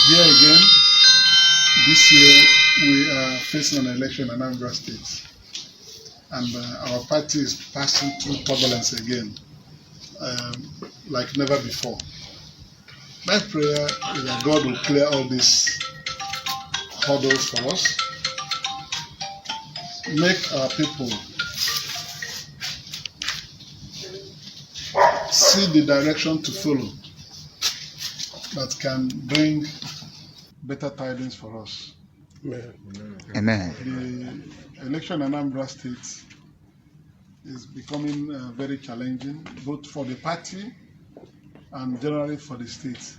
Here again, this year we are facing an election in Anambra State, and our party is passing through turbulence again, like never before. My prayer is that God will clear all these hurdles for us, make our people see the direction to follow that can bring better tidings for us. Amen. The election in Anambra State is becoming very challenging, both for the party and generally for the state.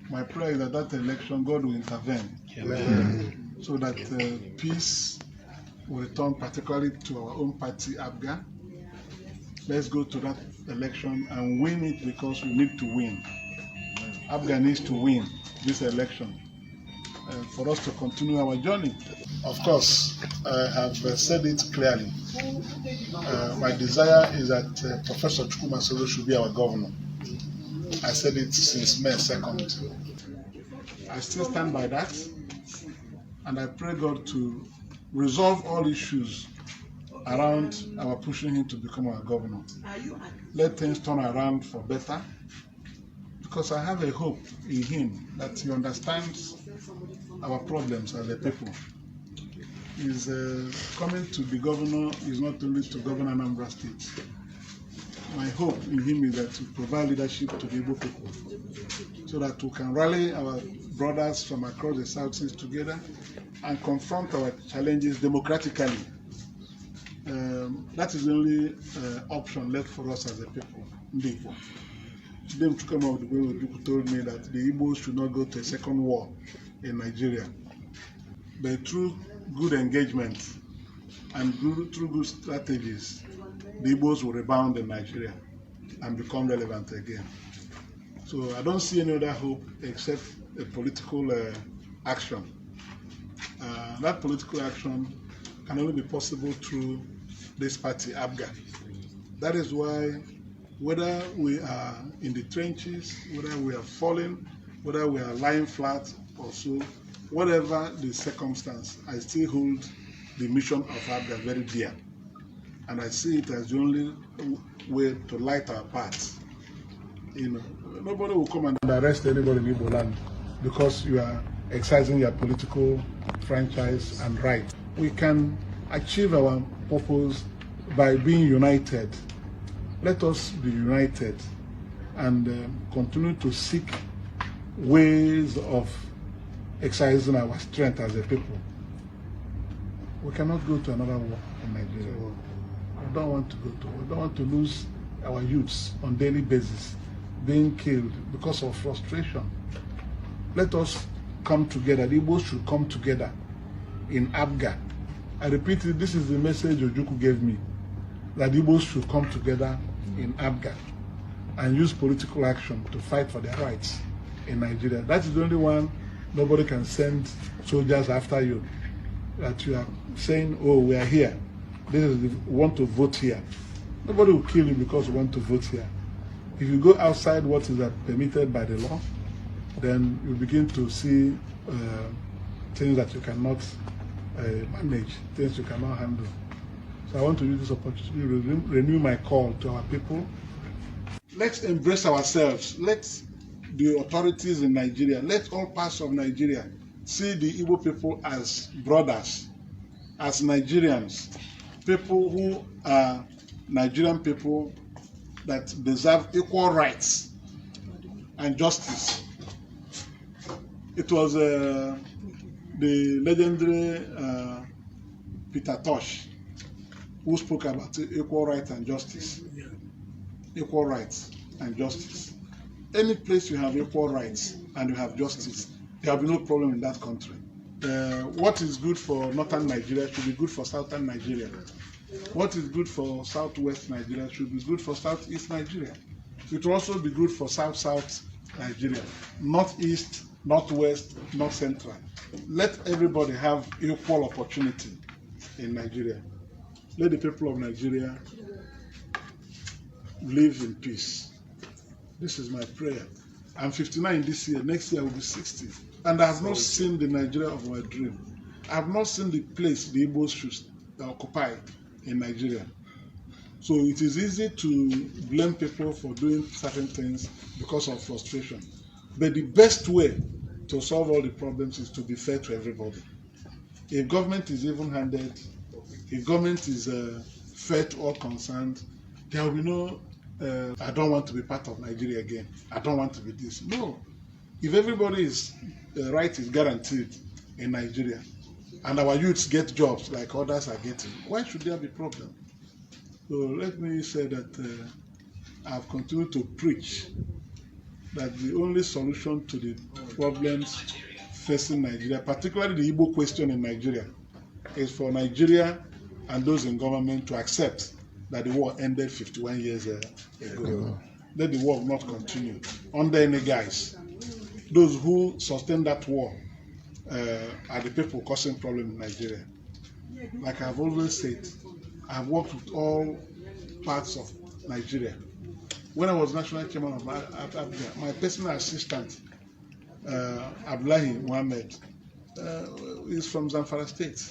My prayer is that that election, God will intervene. Amen. So that peace will return, particularly to our own party, APGA. Let's go to that election and win it, because we need to win. APGA needs to win this election for us to continue our journey. Of course, I have said it clearly. My desire is that Professor Chukwuma Soludo should be our governor. I said it since May 2nd. I still stand by that, and I pray God to resolve all issues around our pushing him to become our governor. Let things turn around for better, because I have a hope in him that he understands our problems as a people. He's coming to be governor is not only to govern Anambra State. My hope in him is that to provide leadership to the Igbo people, so that we can rally our brothers from across the Southeast together and confront our challenges democratically. That is the only option left for us as a people. Igbo. Today, Chukwuma told me that the Igbos should not go to a second war in Nigeria. But through good engagement and through good strategies, the Igbos will rebound in Nigeria and become relevant again. So I don't see any other hope except a political action. That political action can only be possible through this party, APGA. That is why, whether we are in the trenches, whether we are falling, whether we are lying flat or so, whatever the circumstance, I still hold the mission of APGA very dear. And I see it as the only way to light our path. Nobody will come and arrest anybody in Igbo land because you are exercising your political franchise and right. We can achieve our purpose by being united. Let us be united and continue to seek ways of exercising our strength as a people. We cannot go to another war in Nigeria. We don't want to go to. We don't want to lose our youths on a daily basis being killed because of frustration. Let us come together. The Igbos should come together in APGA. I repeat it, this is the message Ojukwu gave me, that the Igbos should come together in APGA and use political action to fight for their rights in Nigeria. That is the only one. Nobody can send soldiers after you. That you are saying, oh, we are here. This is we want to vote here. Nobody will kill you because you want to vote here. If you go outside what is permitted by the law, then you begin to see things that you cannot manage, things you cannot handle. So I want to use this opportunity to renew my call to our people. Let's embrace ourselves. Let the authorities in Nigeria, let all parts of Nigeria see the Igbo people as brothers, as Nigerians, people who are Nigerian people that deserve equal rights and justice. It was the legendary Peter Tosh who spoke about equal rights and justice. Equal rights and justice. Any place you have equal rights and you have justice, there will be no problem in that country. What is good for northern Nigeria should be good for southern Nigeria. What is good for southwest Nigeria should be good for southeast Nigeria. It will also be good for south-south Nigeria, northeast, northwest, north central. Let everybody have equal opportunity in Nigeria. Let the people of Nigeria live in peace. This is my prayer. I'm 59 this year. Next year I will be 60. And I have not seen the Nigeria of my dream. I have not seen the place the Igbos should occupy in Nigeria. So it is easy to blame people for doing certain things because of frustration. But the best way to solve all the problems is to be fair to everybody. If government is even-handed, if government is fair to all concerned, there will be no, I don't want to be part of Nigeria again. I don't want to be this. No. If everybody's right is guaranteed in Nigeria, and our youths get jobs like others are getting, why should there be problem? So let me say that I've continued to preach that the only solution to the problems facing Nigeria, particularly the Igbo question in Nigeria, is for Nigeria and those in government to accept that the war ended 51 years ago. Let the war not continue under any guise. Those who sustain that war are the people causing problems in Nigeria. Like I've always said, I've worked with all parts of Nigeria. When I was national chairman of APGA, my personal assistant, Abdullahi Mohammed, is from Zamfara State.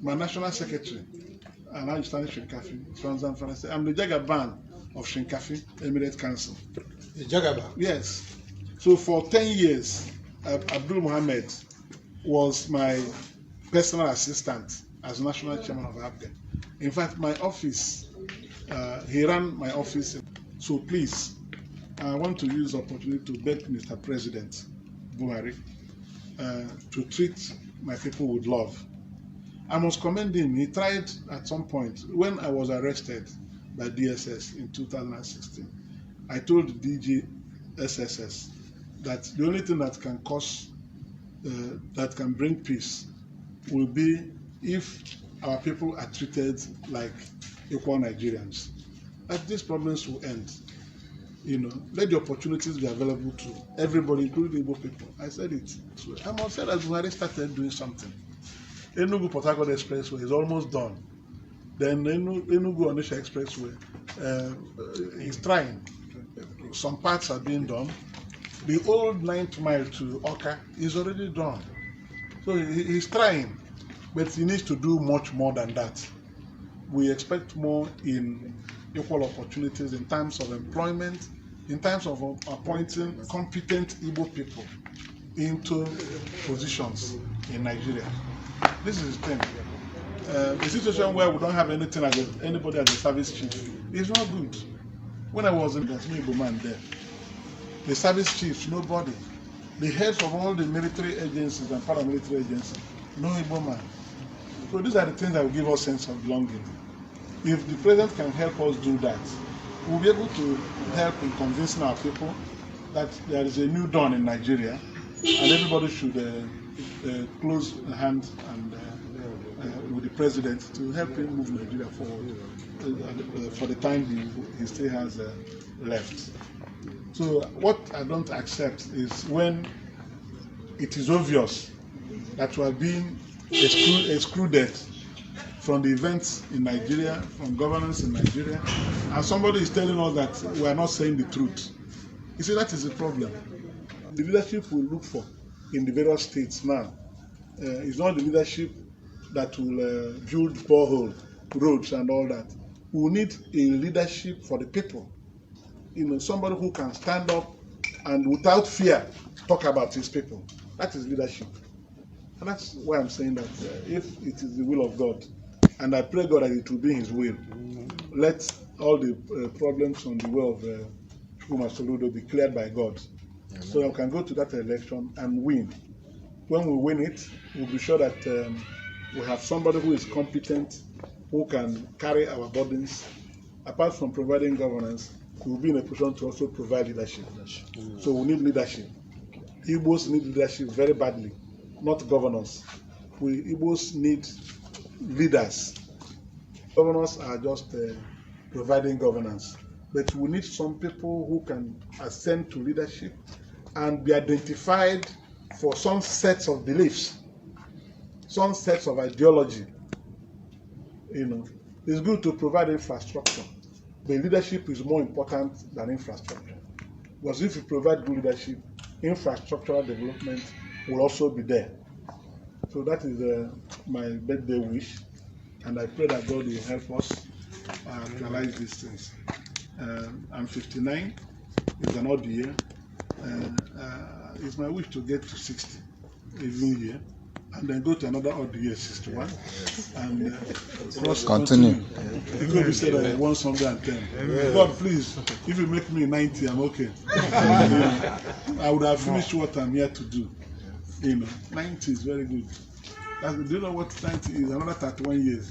My national secretary, Alhaji Shinkafi, is from Zamfara State. I'm the Jagaban of Shinkafi Emirate Council. The Jagaban? Yes. So for 10 years, Abdul Mohammed was my personal assistant as national chairman of APGA. In fact, my office, he ran my office. So please, I want to use the opportunity to beg Mr. President Buhari to treat my people with love. I must commend him. He tried at some point, when I was arrested by DSS in 2016, I told DG SSS that the only thing that can cause, that can bring peace will be if our people are treated like equal Nigerians. That these problems will end. You know, let the opportunities be available to everybody, including Igbo people. I said it. So I must say that Buhari started doing something. Enugu Port Harcourt Expressway is almost done. Then Enugu Onisha Expressway is trying. Some parts are being done. The old 9th mile to Oka is already done. So he's trying, but he needs to do much more than that. We expect more in equal opportunities in terms of employment, in terms of appointing competent Igbo people into positions in Nigeria. This is the thing. A situation where we don't have anything anybody as a service chief is not good. When I was in the Igbo man there, the service chiefs, nobody. The heads of all the military agencies and paramilitary agencies, no Igbo man. So these are the things that will give us sense of belonging. If the president can help us do that, we'll be able to help in convincing our people that there is a new dawn in Nigeria, and everybody should close a hand and with the president to help him move Nigeria forward for the time he still has left. So what I don't accept is when it is obvious that we are being excluded from the events in Nigeria, from governance in Nigeria, and somebody is telling us that we are not saying the truth. You see, that is the problem. The leadership we look for in the various states now is not the leadership that will build borehole roads and all that. We need a leadership for the people. You know, somebody who can stand up and without fear talk about his people. That is leadership. And that's why I'm saying that if it is the will of God, and I pray God that it will be His will, let all the problems on the way of Chukwuma Soludo be cleared by God. Amen. So I can go to that election and win. When we win it, we'll be sure that we have somebody who is competent, who can carry our burdens. Apart from providing governance, we will be in a position to also provide leadership. So we need leadership. Igbos need leadership very badly, not governors. We Igbos need leaders. Governors are just providing governance. But we need some people who can ascend to leadership and be identified for some sets of beliefs, some sets of ideology. You know, it's good to provide infrastructure, but leadership is more important than infrastructure. Because if you provide good leadership, infrastructural development will also be there. So that is my birthday wish, and I pray that God will help us realize these things. I'm 59, it's an odd year. It's my wish to get to 60 every year, and then go to another odd year, 61, and continue. It could be said that I want 110. God, please, if you make me 90, I'm okay. I would have finished what I'm here to do. 90 is very good. Do you know what 90 is? Another 31 years.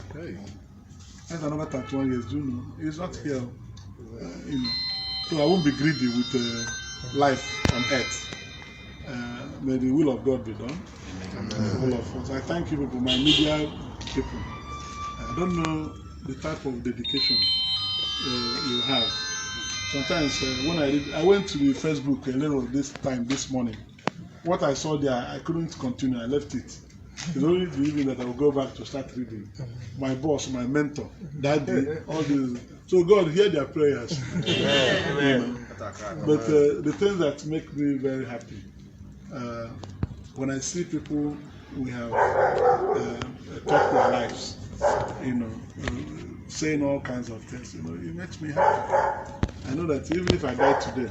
That's another 31 years. Do you know? It's not here. So I won't be greedy with life on earth. May the will of God be done. The will of us. I thank you for my media people. I don't know the type of dedication you have. Sometimes when I went to the Facebook a little this morning. What I saw there, I couldn't continue. I left it. It's only the evening that I will go back to start reading. My boss, my mentor, daddy, all these. So God, hear their prayers. But the things that make me very happy, when I see people we have talked their lives, saying all kinds of things, it makes me happy. I know that even if I die today,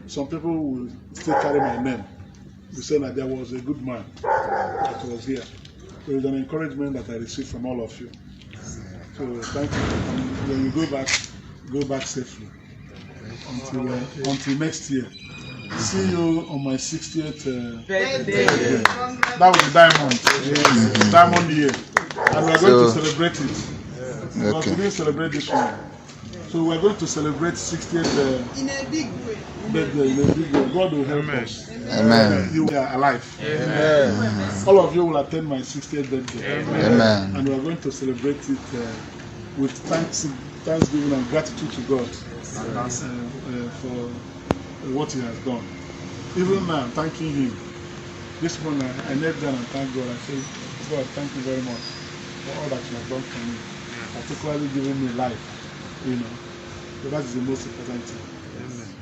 some people will still carry my name. They say that there was a good man that was here. So it's an encouragement that I received from all of you. So thank you. And when you go back safely until next year. See you on my 60th birthday. That was diamond year, and we are going to celebrate it. Because we didn't celebrate this one. So we are going to celebrate 60th in a big way. Birthday in a big way. God will help us. Amen. You are alive. Amen. All of you will attend my 60th birthday. Amen. And we are going to celebrate it with thanksgiving and gratitude to God for what He has done. Even now, I'm thanking Him. This morning, I knelt down and thanked God. I said, God, thank you very much for all that you have done for me, particularly giving me life. So that is the most important thing.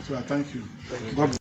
So I thank you. God